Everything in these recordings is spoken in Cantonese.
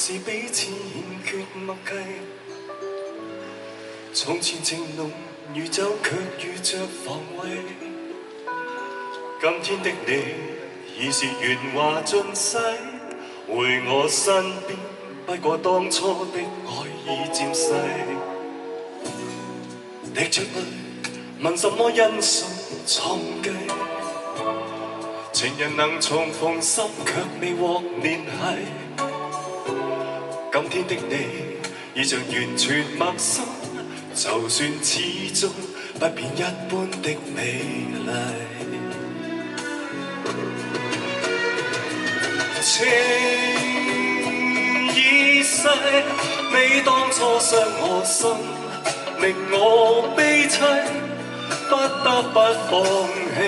是彼此欠缺默契。從前情濃如酒，卻遇着防衛。今天的你已是鉛華盡洗，回我身邊，不過當初的愛已漸逝。滴着淚，問什麼因素藏計？情人能重逢心，卻未獲聯繫。今天的你已像完全陌生，就算始終不變一般的美麗。情已逝，你當初傷我心，令我悲凄，不得不放棄。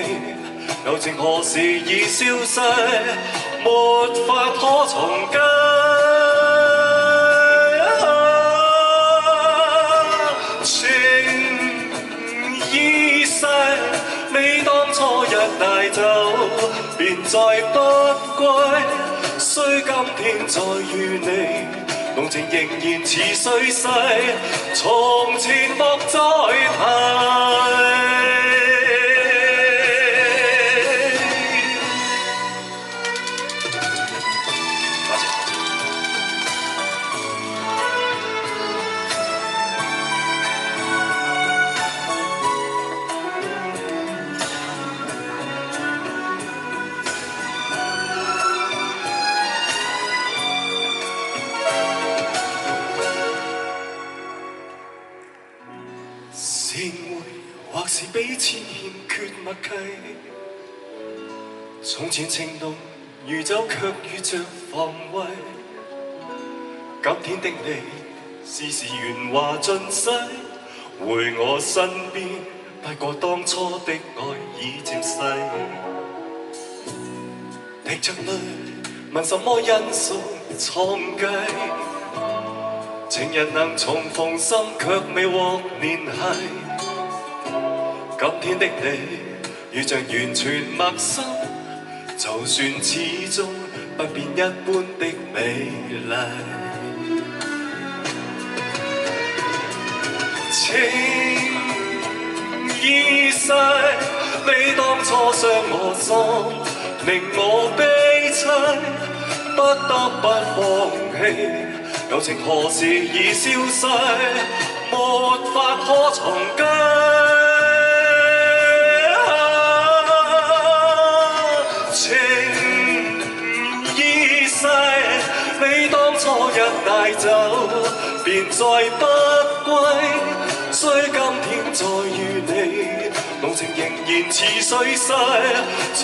友情何時已消逝，沒法可重計。情已逝，你當初一帶走，便再不歸。雖今天再遇你，濃情仍然似水逝，從前莫再提。是誤會，或是彼此欠缺默契。從前情濃如酒，卻遇着防衛。今天的你，事事圓滑盡洗，回我身邊，不過當初的愛已漸逝。滴着淚，問什麼因素藏計？情人能重逢心，卻未獲聯繫。今天的你，如像完全陌生，就算始終不變一般的美麗。情已逝，你當初傷我心，令我悲凄，不得不放棄。友情何時已消逝，沒法可重計。情已逝，你當初一帶走，便再不歸。雖今天再遇你，濃情仍然似水逝，從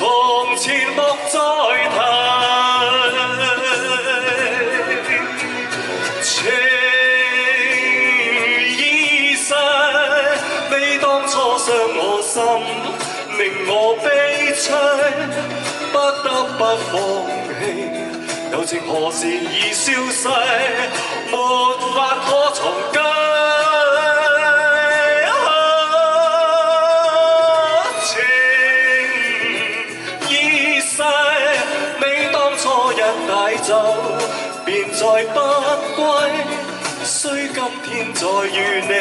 前莫再提。情已逝，你當初傷我心，令我悲凄，不得不放棄。友情何時已消逝，沒法可重計。情已逝，你當初一帶走，便再不歸。雖今天再遇你，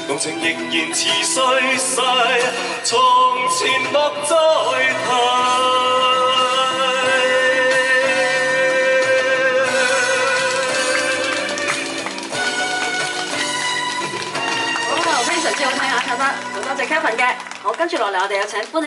濃情仍然似水逝，從前莫再提。非常之好聽啊，唱得好多謝 Kevin 嘅。好，跟住落嚟我哋有請歡迎。